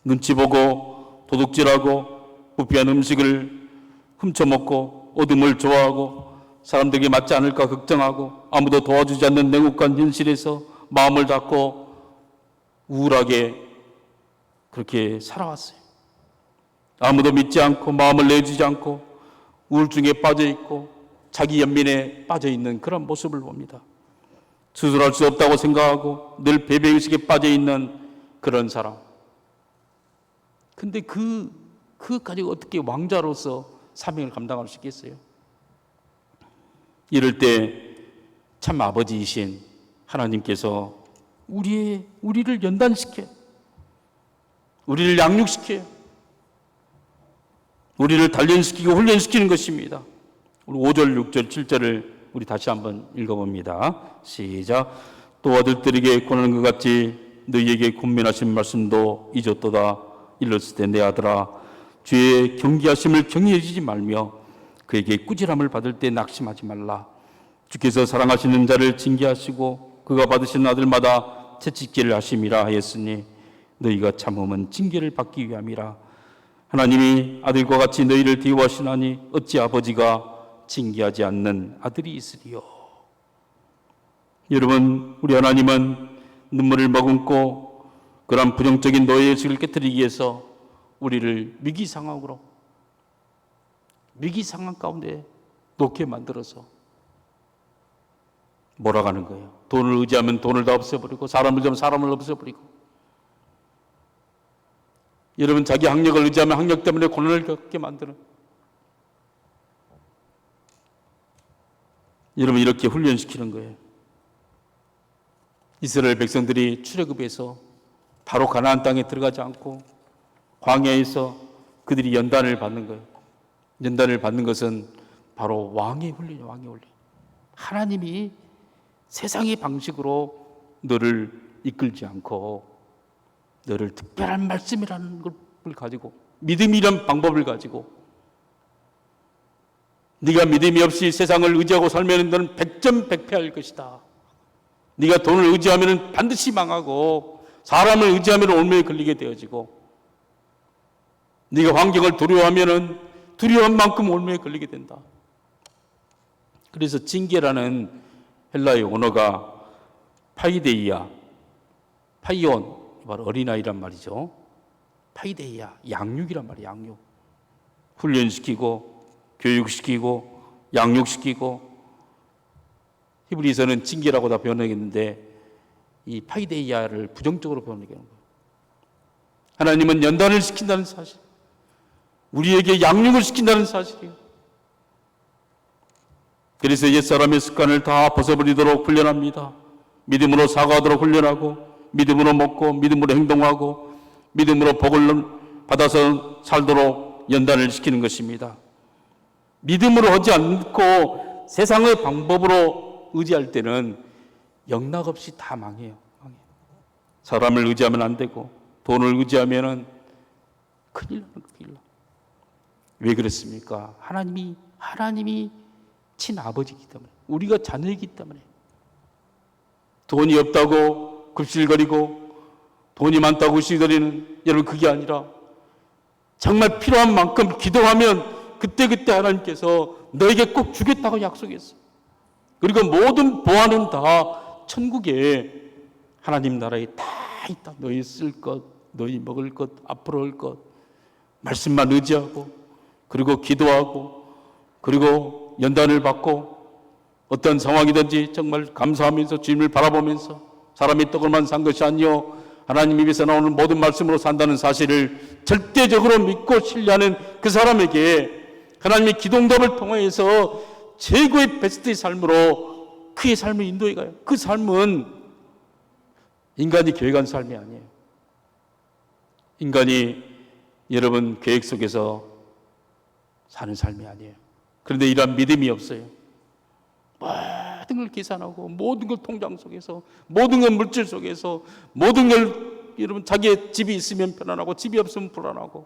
눈치 보고 도둑질하고 부패한 음식을 훔쳐먹고 어둠을 좋아하고 사람들에게 맞지 않을까 걱정하고 아무도 도와주지 않는 냉혹한 현실에서 마음을 닫고 우울하게 그렇게 살아왔어요. 아무도 믿지 않고 마음을 내주지 않고 우울증에 빠져있고 자기 연민에 빠져있는 그런 모습을 봅니다. 수술할 수 없다고 생각하고 늘 배배의식에 빠져있는 그런 사람. 근데 그까지 어떻게 왕자로서 사명을 감당할 수 있겠어요? 이럴 때 참 아버지이신 하나님께서 우리를 연단시켜, 우리를 양육시켜, 우리를 단련시키고 훈련시키는 것입니다. 우리 5절, 6절, 7절을 우리 다시 한번 읽어봅니다. 시작. 또 아들들에게 권하는 것 같이 너희에게 권면하신 말씀도 잊었도다. 일렀을 때 내 아들아, 주의 경계하심을 경외하지 말며 그에게 꾸지람을 받을 때 낙심하지 말라. 주께서 사랑하시는 자를 징계하시고 그가 받으시는 아들마다 채찍질을 하심이라 하였으니 너희가 참으면 징계를 받기 위함이라. 하나님이 아들과 같이 너희를 대우하시나니 어찌 아버지가 징계하지 않는 아들이 있으리요. 여러분, 우리 하나님은 눈물을 머금고 그런 부정적인 노예의식을 깨뜨리기 위해서 우리를 위기 상황 가운데 놓게 만들어서 몰아가는 거예요. 돈을 의지하면 돈을 다 없애버리고 사람을 의지하면 사람을 없애버리고, 여러분 자기 학력을 의지하면 학력 때문에 고난을 겪게 만드는, 여러분 이렇게 훈련시키는 거예요. 이스라엘 백성들이 출애굽에서 바로 가나안 땅에 들어가지 않고 광야에서 그들이 연단을 받는 거예요. 연단을 받는 것은 바로 왕의 훈련이에요. 왕의 훈련. 하나님이 세상의 방식으로 너를 이끌지 않고 너를 특별한 말씀이라는 걸 가지고, 믿음이란 방법을 가지고, 네가 믿음이 없이 세상을 의지하고 살면 너는 백전백패할 것이다. 네가 돈을 의지하면 반드시 망하고, 사람을 의지하면 올무에 걸리게 되어지고, 네가 환경을 두려워하면 두려운 만큼 올무에 걸리게 된다. 그래서 징계라는 헬라의 언어가 파이데이아, 파이온, 바로 어린아이란 말이죠. 파이데이아, 양육이란 말이에요. 양육. 훈련시키고 교육시키고 양육시키고. 히브리서는 징계라고 다 번역했는데 이 파이데이아를 부정적으로 번역하는 거예요. 하나님은 연단을 시킨다는 사실, 우리에게 양육을 시킨다는 사실이에요. 그래서 옛사람의 습관을 다 벗어버리도록 훈련합니다. 믿음으로 사과하도록 훈련하고, 믿음으로 먹고, 믿음으로 행동하고, 믿음으로 복을 받아서 살도록 연단을 시키는 것입니다. 믿음으로 하지 않고 세상의 방법으로 의지할 때는 영락없이 다 망해요. 사람을 의지하면 안 되고, 돈을 의지하면 큰일 나는 큰일 나. 왜 그렇습니까? 하나님이 친아버지이기 때문에, 우리가 자녀이기 때문에. 돈이 없다고 급실거리고 돈이 많다고 시들이는, 여러분, 그게 아니라 정말 필요한 만큼 기도하면 그때그때 하나님께서 너에게 꼭 주겠다고 약속했어요. 그리고 모든 보안은 다 천국에 하나님 나라에 다 있다. 너희 쓸 것, 너희 먹을 것, 앞으로 할 것, 말씀만 의지하고, 그리고 기도하고, 그리고 연단을 받고, 어떤 상황이든지 정말 감사하면서 주님을 바라보면서, 사람이 떡으로만 산 것이 아니요 하나님 입에서 나오는 모든 말씀으로 산다는 사실을 절대적으로 믿고 신뢰하는 그 사람에게 하나님의 기도응답을 통해서 최고의 베스트의 삶으로 그의 삶을 인도해 가요. 그 삶은 인간이 계획한 삶이 아니에요. 인간이 여러분 계획 속에서 사는 삶이 아니에요. 그런데 이러한 믿음이 없어요. 모든 걸 계산하고, 모든 걸 통장 속에서, 모든 걸 물질 속에서, 모든 걸, 여러분, 자기의 집이 있으면 편안하고 집이 없으면 불안하고.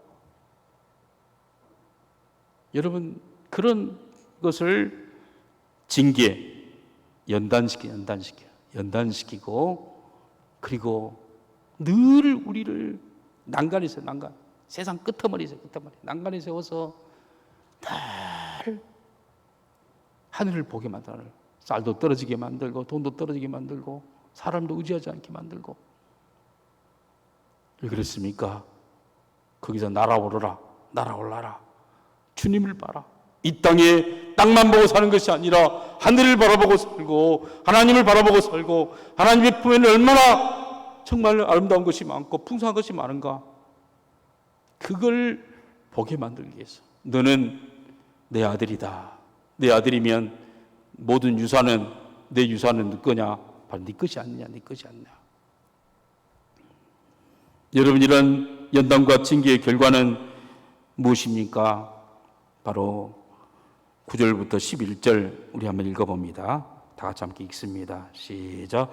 여러분, 그런 것을 징계, 연단시키고, 그리고 늘 우리를 난간에 세워, 세상 끄트머리에서 난간에 세워서 늘 하늘을 보게 만들어, 쌀도 떨어지게 만들고, 돈도 떨어지게 만들고, 사람도 의지하지 않게 만들고. 왜 그랬습니까? 거기서 날아올라라. 주님을 봐라. 이 땅에 땅만 보고 사는 것이 아니라 하늘을 바라보고 살고, 하나님을 바라보고 살고, 하나님의 품에는 얼마나 정말 아름다운 것이 많고 풍성한 것이 많은가. 그걸 보게 만들기 위해서. 너는 내 아들이다. 내 아들이면 모든 유산은, 내 유산은 네 거냐? 바로 네 것이 아니냐, 네 것이 아니냐. 여러분, 이런 연단과 징계의 결과는 무엇입니까? 바로 9절부터 11절 우리 한번 읽어봅니다. 다 같이 함께 읽습니다. 시작.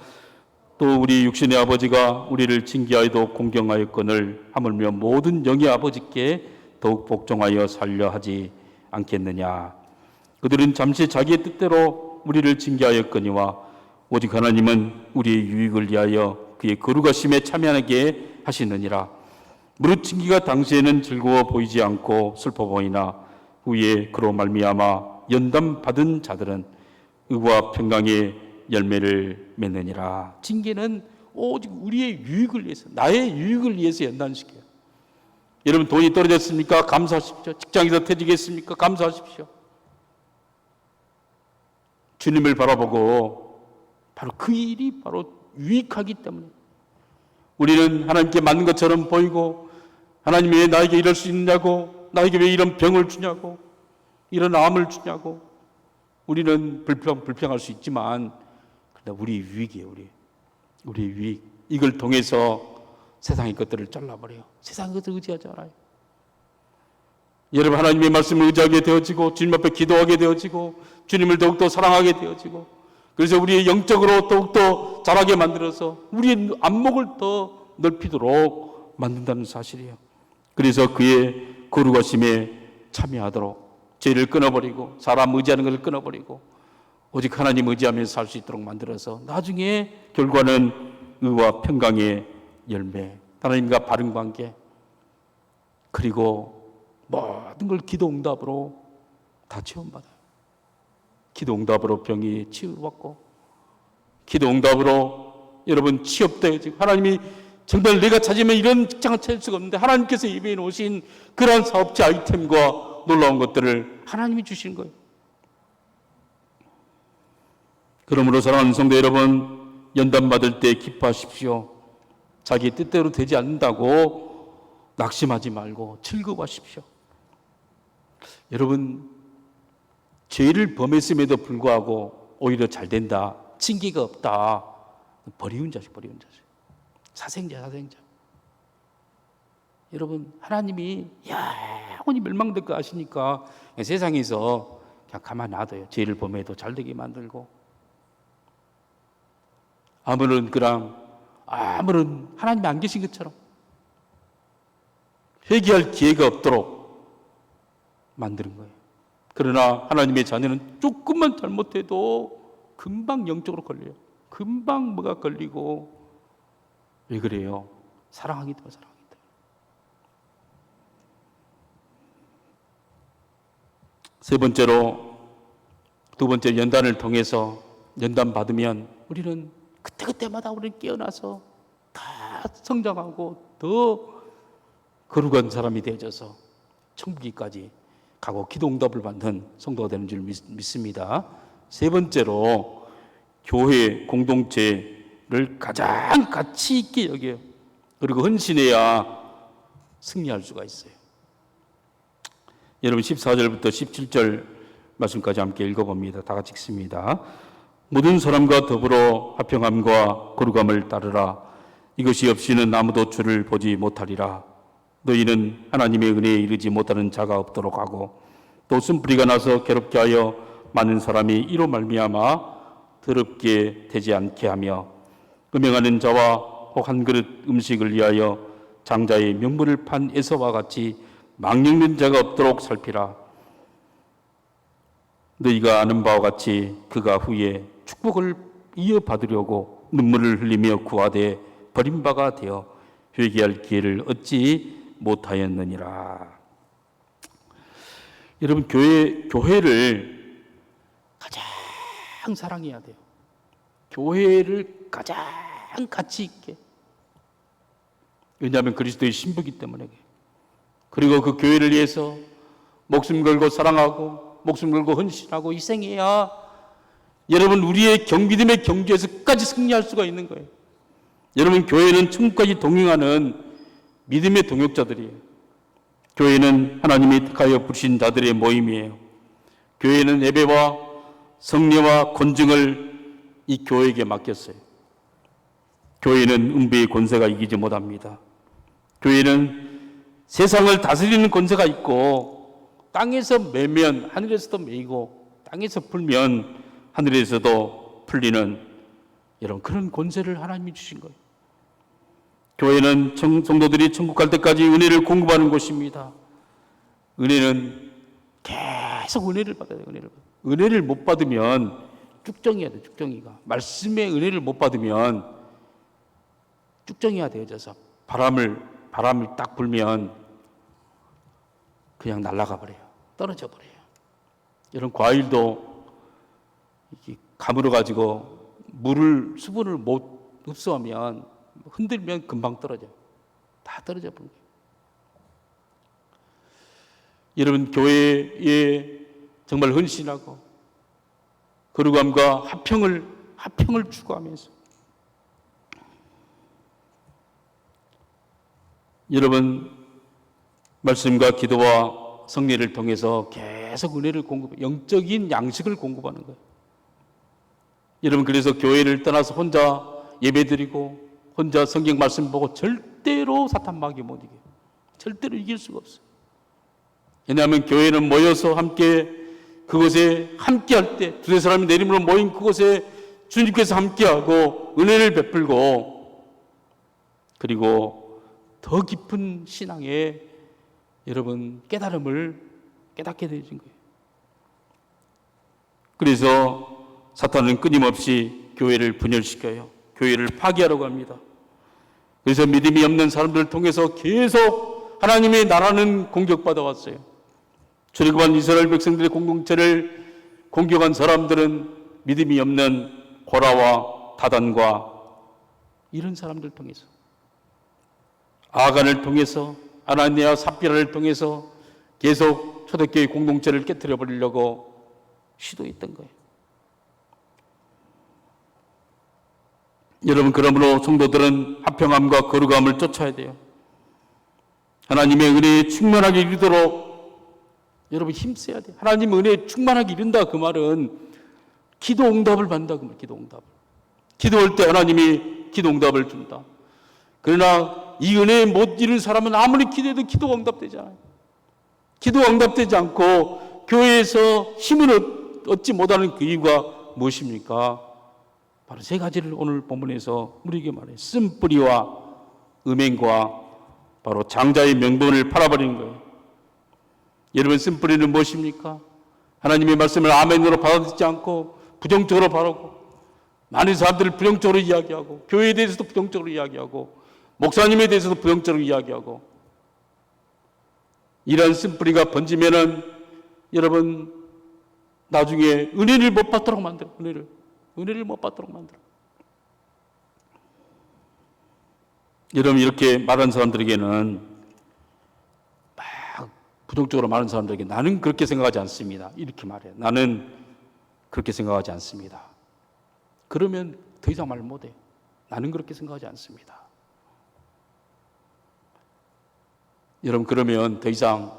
또 우리 육신의 아버지가 우리를 징계하여도 공경하였거늘 하물며 모든 영의 아버지께 더욱 복종하여 살려 하지 않겠느냐. 그들은 잠시 자기의 뜻대로 우리를 징계하였거니와 오직 하나님은 우리의 유익을 위하여 그의 거룩하심에 참여하게 하시느니라. 무릇 징계가 당시에는 즐거워 보이지 않고 슬퍼 보이나 후에 그로 말미암아 연단 받은 자들은 의와 평강의 열매를 맺느니라. 징계는 오직 우리의 유익을 위해서, 나의 유익을 위해서 연단시켜요. 여러분, 돈이 떨어졌습니까? 감사하십시오. 직장에서 퇴직했습니까? 감사하십시오. 주님을 바라보고 바로 그 일이 바로 유익하기 때문에 우리는 하나님께 맞는 것처럼 보이고, 하나님이 왜 나에게 이럴 수 있느냐고, 나에게 왜 이런 병을 주냐고, 이런 암을 주냐고, 우리는 불평할 수 있지만, 그러나 우리 유익이에요. 우리 유익. 이걸 통해서 세상의 것들을 잘라버려요. 세상의 것들을 의지하지 않아요. 여러분, 하나님의 말씀을 의지하게 되어지고 주님 앞에 기도하게 되어지고 주님을 더욱더 사랑하게 되어지고, 그래서 우리의 영적으로 더욱더 자라게 만들어서 우리의 안목을 더 넓히도록 만든다는 사실이에요. 그래서 그의 거룩하심에 참여하도록 죄를 끊어버리고 사람 의지하는 것을 끊어버리고 오직 하나님 의지하면서 살 수 있도록 만들어서 나중에 결과는 의와 평강의 열매, 하나님과 바른 관계, 그리고 모든 걸 기도 응답으로 다 체험받아요. 기도 응답으로 병이 치유받고, 기도 응답으로 여러분 취업되어지고, 하나님이 정말 내가 찾으면 이런 직장을 찾을 수가 없는데 하나님께서 예배해 놓으신 그러한 사업체 아이템과 놀라운 것들을 하나님이 주신 거예요. 그러므로 사랑하는 성도 여러분, 연단 받을 때 기뻐하십시오. 자기 뜻대로 되지 않는다고 낙심하지 말고 즐거워하십시오. 여러분, 죄를 범했음에도 불구하고 오히려 잘 된다, 징계가 없다, 버리운 자식. 사생자. 여러분, 하나님이 영원히 멸망될 거 아시니까 세상에서 그냥 가만 놔둬요. 죄를 범해도 잘 되게 만들고, 아무런 하나님이 안 계신 것처럼 회개할 기회가 없도록 만드는 거예요. 그러나 하나님의 자녀는 조금만 잘못해도 금방 영적으로 걸려요. 금방 뭐가 걸리고. 왜 그래요? 사랑하기 때문에. 세 번째로, 두 번째 연단을 통해서 연단 받으면 우리는 그때마다 우리는 깨어나서 다 성장하고 더 거룩한 사람이 되어져서 천국까지 가고 기도 응답을 받는 성도가 되는 줄 믿습니다. 세 번째로, 교회 공동체를 가장 가치 있게 여겨요. 그리고 헌신해야 승리할 수가 있어요. 여러분, 14절부터 17절 말씀까지 함께 읽어봅니다. 다 같이 읽습니다. 모든 사람과 더불어 화평함과 거룩함을 따르라. 이것이 없이는 아무도 주를 보지 못하리라. 너희는 하나님의 은혜에 이르지 못하는 자가 없도록 하고, 또 쓴뿌리가 나서 괴롭게 하여 많은 사람이 이로 말미암아 더럽게 되지 않게 하며, 음행하는 자와 혹 한 그릇 음식을 위하여 장자의 명분을 판 에서와 같이 망령된 자가 없도록 살피라. 너희가 아는 바와 같이 그가 후에 축복을 이어받으려고 눈물을 흘리며 구하되 버림바가 되어 회개할 기회를 얻지 못하였느니라. 여러분, 교회를 가장 사랑해야 돼요. 교회를 가장 가치 있게. 왜냐하면 그리스도의 신부이기 때문에. 그리고 그 교회를 위해서 목숨 걸고 사랑하고 목숨 걸고 헌신하고 희생해야 여러분, 우리의 믿음의 경주에서까지 승리할 수가 있는 거예요. 여러분, 교회는 천국까지 동행하는 믿음의 동역자들이에요. 교회는 하나님이 택하여 부르신 자들의 모임이에요. 교회는 예배와 성례와 권증을 이 교회에게 맡겼어요. 교회는 음부의 권세가 이기지 못합니다. 교회는 세상을 다스리는 권세가 있고, 땅에서 매면 하늘에서도 매이고, 땅에서 풀면 하늘에서도 풀리는 이런 그런 권세를 하나님이 주신 거예요. 교회는 성도들이 천국 갈 때까지 은혜를 공급하는 곳입니다. 은혜는 계속 은혜를 받아야 돼요. 은혜를 못 받으면 쭉정해야 돼요. 쭉정이가. 말씀의 은혜를 못 받으면 쭉정해야 되어져서 바람이 딱 불면 그냥 날아가 버려요. 떨어져 버려요. 이런 과일도 가물어 가지고 수분을 못 흡수하면 흔들면 금방 떨어져요. 다 떨어져 버려요. 여러분, 교회에 정말 헌신하고 거룩함과 화평을 추구하면서 여러분, 말씀과 기도와 성례를 통해서 계속 은혜를 영적인 양식을 공급하는 거예요. 여러분, 그래서 교회를 떠나서 혼자 예배드리고 혼자 성경 말씀 보고 절대로 사탄 마귀 못 이겨요. 절대로 이길 수가 없어요. 왜냐하면 교회는 모여서 함께 그곳에 함께 할 때, 두세 사람이 내림으로 모인 그곳에 주님께서 함께하고 은혜를 베풀고, 그리고 더 깊은 신앙의 여러분 깨달음을 깨닫게 되어진 거예요. 그래서 사탄은 끊임없이 교회를 분열시켜요. 교회를 파괴하려고 합니다. 그래서 믿음이 없는 사람들을 통해서 계속 하나님의 나라는 공격받아 왔어요. 출애굽한 이스라엘 백성들의 공동체를 공격한 사람들은 믿음이 없는 고라와 다단과 이런 사람들을 통해서, 아간을 통해서, 아나니아와 삽비라를 통해서 계속 초대교회 공동체를 깨뜨려 버리려고 시도했던 거예요. 여러분, 그러므로 성도들은 화평함과 거룩함을 쫓아야 돼요. 하나님의 은혜에 충만하게 이르도록 여러분 힘써야 돼요. 하나님의 은혜에 충만하게 이른다 그 말은 기도 응답을 받는다 그 말. 기도 응답을. 기도할 때 하나님이 기도 응답을 준다. 그러나 이 은혜에 못 이룬 사람은 아무리 기도해도 기도가 응답되지 않아요. 기도가 응답되지 않고 교회에서 힘을 얻지 못하는 그 이유가 무엇입니까? 바로 세 가지를 오늘 본문에서 우리에게 말해요. 쓴뿌리와 음행과 바로 장자의 명분을 팔아버리는 거예요. 여러분, 쓴뿌리는 무엇입니까? 하나님의 말씀을 아멘으로 받아들이지 않고 부정적으로 바라고, 많은 사람들을 부정적으로 이야기하고, 교회에 대해서도 부정적으로 이야기하고, 목사님에 대해서도 부정적으로 이야기하고, 이러한 쓴뿌리가 번지면은 여러분 나중에 은혜를 못 받도록 만들어. 은혜를 못 받도록 만들어. 여러분, 이렇게 말하는 사람들에게는, 막 부정적으로 말하는 사람들에게 나는 그렇게 생각하지 않습니다, 이렇게 말해요. 나는 그렇게 생각하지 않습니다. 그러면 더 이상 말 못해요. 나는 그렇게 생각하지 않습니다. 여러분, 그러면 더 이상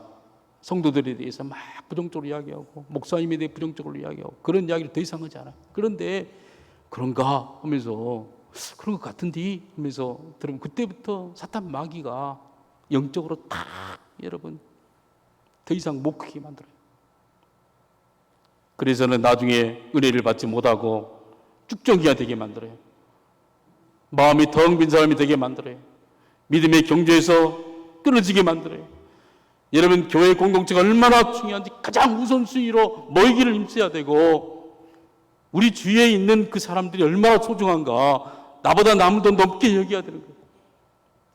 성도들에 대해서 막 부정적으로 이야기하고, 목사님에 대해 부정적으로 이야기하고, 그런 이야기를 더 이상 하지 않아요. 그런데 그런가 하면서, 그런 것 같은데 하면서 들으면 그때부터 사탄 마귀가 영적으로 탁 여러분 더 이상 못 크게 만들어요. 그래서는 나중에 은혜를 받지 못하고 쭉정이가 되게 만들어요. 마음이 텅 빈 사람이 되게 만들어요. 믿음의 경주에서 끊어지게 만들어요. 여러분, 교회 공동체가 얼마나 중요한지 가장 우선순위로 모이기를 힘써야 되고, 우리 주위에 있는 그 사람들이 얼마나 소중한가, 나보다 남을 더 높게 여겨야 되는 거예요.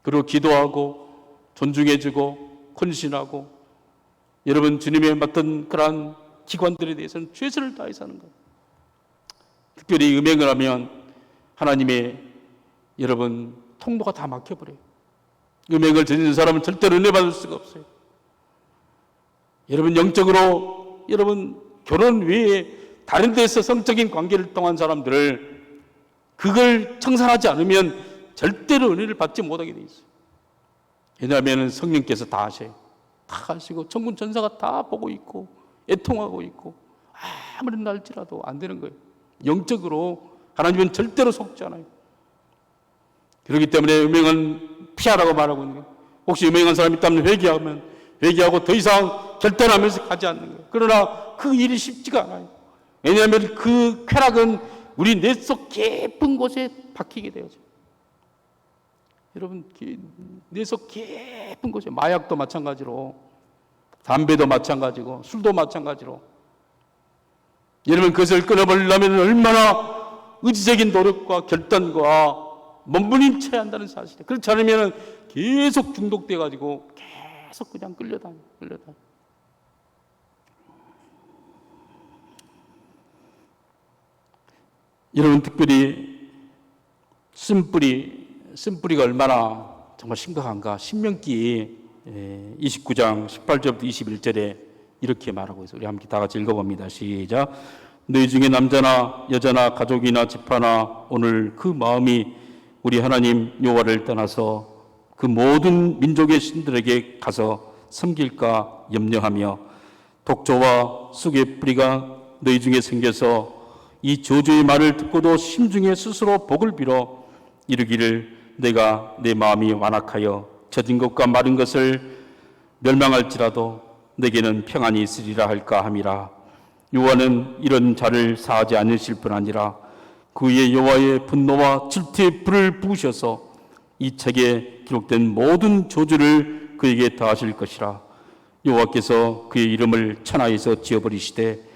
그리고 기도하고 존중해주고 헌신하고, 여러분 주님의 맡은 그러한 기관들에 대해서는 최선을 다해서 하는 거예요. 특별히 음행을 하면 하나님의 여러분 통로가 다 막혀버려요. 음행을 저지른 사람은 절대로 은혜 받을 수가 없어요. 여러분, 영적으로 여러분 결혼 외에 다른 데서 성적인 관계를 통한 사람들을 그걸 청산하지 않으면 절대로 은혜를 받지 못하게 돼 있어요. 왜냐하면 성령께서 다 하셔요. 다 하시고 천군 천사가 다 보고 있고 애통하고 있고, 아무리 날지라도 안 되는 거예요. 영적으로 하나님은 절대로 속지 않아요. 그렇기 때문에 음행은 피하라고 말하고 있는 거예요. 혹시 음행한 사람이 있다면 회개하고 더 이상 결단하면서 가지 않는 거예요. 그러나 그 일이 쉽지가 않아요. 왜냐하면 그 쾌락은 우리 뇌 속 깊은 곳에 박히게 되어져요. 여러분, 뇌 속 깊은 곳에, 마약도 마찬가지로, 담배도 마찬가지고, 술도 마찬가지로, 여러분 그것을 끊어버리려면 얼마나 의지적인 노력과 결단과 몸부림쳐야 한다는 사실이에요. 그렇지 않으면 계속 중독돼 가지고 계속 그냥 끌려다녀. 여러분, 특별히 쓴뿌리가 얼마나 정말 심각한가. 신명기 29장 18절부터 21절에 이렇게 말하고 있어요. 우리 함께 다 같이 읽어봅니다. 시작. 너희 중에 남자나 여자나 가족이나 집하나 오늘 그 마음이 우리 하나님 여호와를 떠나서 그 모든 민족의 신들에게 가서 섬길까 염려하며, 독조와 쑥의 뿌리가 너희 중에 생겨서 이 저주의 말을 듣고도 심중에 스스로 복을 빌어 이르기를, 내가 내 마음이 완악하여 젖은 것과 마른 것을 멸망할지라도 내게는 평안이 있으리라 할까 함이라. 여호와는 이런 자를 사하지 않으실 뿐 아니라 그의 여호와의 분노와 질투의 불을 부으셔서 이 책에 기록된 모든 저주를 그에게 다하실 것이라. 여호와께서 그의 이름을 천하에서 지어버리시되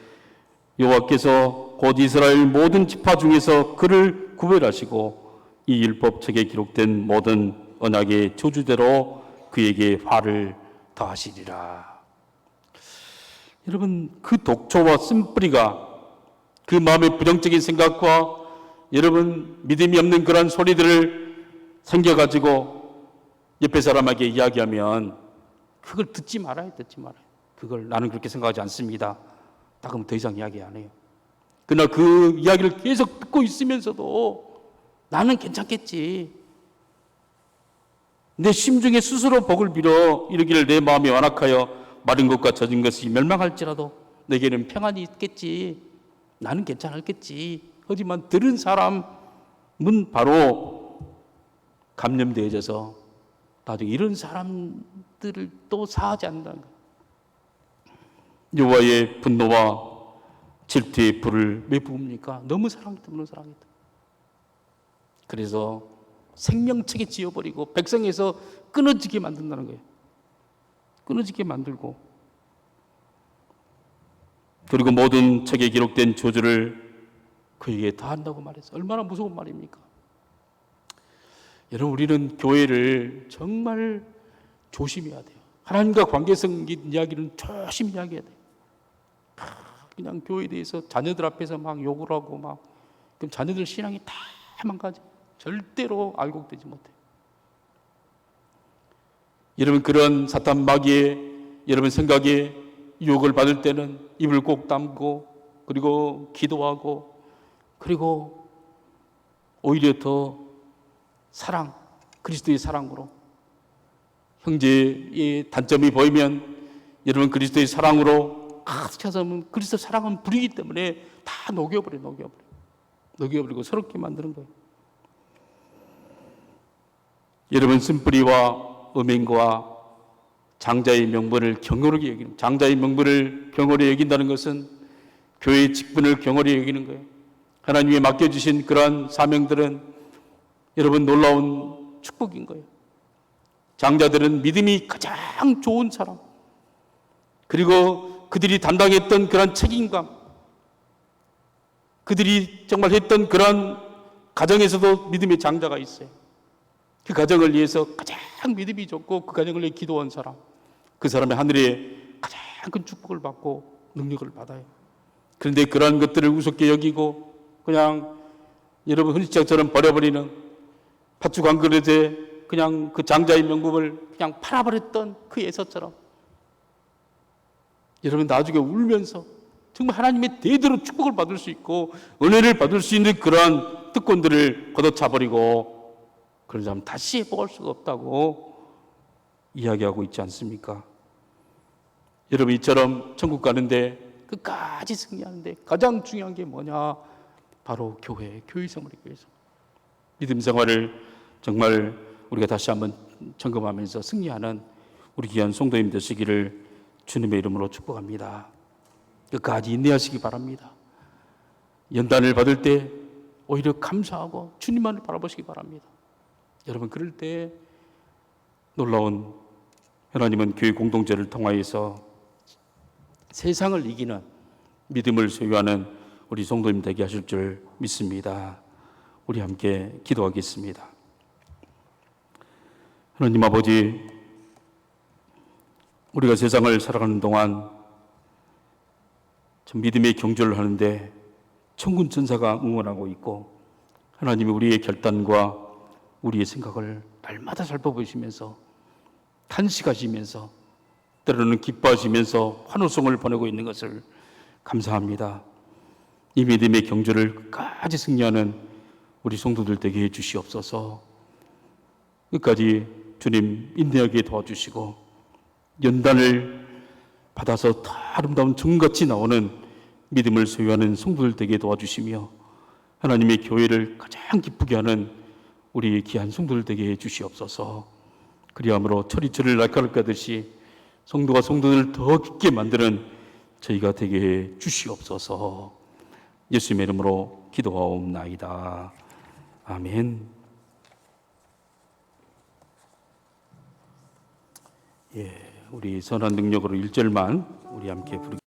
여호와께서 곧 이스라엘 모든 지파 중에서 그를 구별하시고 이 율법책에 기록된 모든 언약의 저주대로 그에게 화를 더하시리라. 여러분, 그 독초와 쓴뿌리가 그 마음의 부정적인 생각과 여러분 믿음이 없는 그런 소리들을 생겨가지고 옆에 사람에게 이야기하면 그걸 듣지 말아요. 그걸 나는 그렇게 생각하지 않습니다. 딱 그러면 더 이상 이야기 안 해요. 그러나 그 이야기를 계속 듣고 있으면서도 나는 괜찮겠지. 내 심중에 스스로 복을 빌어 이르기를 내 마음이 완악하여 마른 것과 젖은 것이 멸망할지라도 내게는 평안이 있겠지. 나는 괜찮겠지. 하지만 들은 사람은 바로 감염되어져서 나중에 이런 사람들을 또 사하지 않는다는 거예요. 여호와의 분노와 질투의 불을 왜 부읍니까? 너무 사랑했다. 그래서 생명책에 지어버리고 백성에서 끊어지게 만든다는 거예요. 끊어지게 만들고, 그리고 모든 책에 기록된 저주를 그에게 다 한다고 말했어요. 얼마나 무서운 말입니까? 여러분, 우리는 교회를 정말 조심해야 돼요. 하나님과 관계성 이야기는 조심히 이야기해야 돼요. 그냥 교회에 대해서 자녀들 앞에서 막 욕을 하고 그럼 자녀들 신앙이 다 망가져. 절대로 알곡되지 못해요. 여러분, 그런 사탄 마귀의 여러분 생각에 유혹을 받을 때는 입을 꼭 다물고, 그리고 기도하고, 그리고 오히려 더 그리스도의 사랑으로, 형제의 단점이 보이면 여러분 그리스도의 사랑으로 가득 차서, 그리스도 사랑은 불이기 때문에 다 녹여버리고 서럽게 만드는 거예요. 여러분, 쓴뿌리와 음행과 장자의 명분을 경홀하게 여기는, 장자의 명분을 경홀히 여긴다는 것은 교회의 직분을 경홀히 여기는 거예요. 하나님이 맡겨주신 그러한 사명들은 여러분 놀라운 축복인 거예요. 장자들은 믿음이 가장 좋은 사람, 그리고 그들이 담당했던 그런 책임감, 그들이 정말 했던 그런 가정에서도 믿음의 장자가 있어요. 그 가정을 위해서 가장 믿음이 좋고 그 가정을 위해 기도한 사람, 그 사람의 하늘에 가장 큰 축복을 받고 능력을 받아요. 그런데 그러한 것들을 우습게 여기고 그냥 여러분 흔히장처럼 버려버리는, 팥죽 한 그릇에 그냥 그 장자의 명분을 그냥 팔아버렸던 그 에서처럼 여러분 나중에 울면서 정말 하나님의 대대로 축복을 받을 수 있고 은혜를 받을 수 있는 그러한 특권들을 걷어차버리고 그런 사람 다시 회복할 수가 없다고 이야기하고 있지 않습니까? 여러분, 이처럼 천국 가는데 끝까지 승리하는데 가장 중요한 게 뭐냐? 바로 교회 생활이에요. 교회에서 믿음 생활을 정말 우리가 다시 한번 점검하면서 승리하는 우리 귀한 성도님 되시기를 주님의 이름으로 축복합니다. 끝까지 인내하시기 바랍니다. 연단을 받을 때 오히려 감사하고 주님만을 바라보시기 바랍니다. 여러분, 그럴 때 놀라운 하나님은 교회 공동체를 통하여서 세상을 이기는 믿음을 소유하는 우리 성도님 되게 하실 줄 믿습니다. 우리 함께 기도하겠습니다. 하나님 아버지, 우리가 세상을 살아가는 동안 참 믿음의 경주를 하는데 천군 천사가 응원하고 있고 하나님이 우리의 결단과 우리의 생각을 날마다 살펴보시면서 탄식하시면서 때로는 기뻐하시면서 환호성을 보내고 있는 것을 감사합니다. 이 믿음의 경주를 끝까지 승리하는 우리 성도들 되게 해주시옵소서. 끝까지 주님 인내하게 도와주시고 연단을 받아서 더 아름다운 정같이 나오는 믿음을 소유하는 성도들 되게 도와주시며 하나님의 교회를 가장 기쁘게 하는 우리 귀한 성도들 되게 해주시옵소서. 그리함으로 철이 철을 날카롭게 하듯이 성도가 성도들을 더 깊게 만드는 저희가 되게 해 주시옵소서. 예수님의 이름으로 기도하옵나이다. 아멘. 우리 선한 능력으로 1절만 우리 함께 부르겠습니다.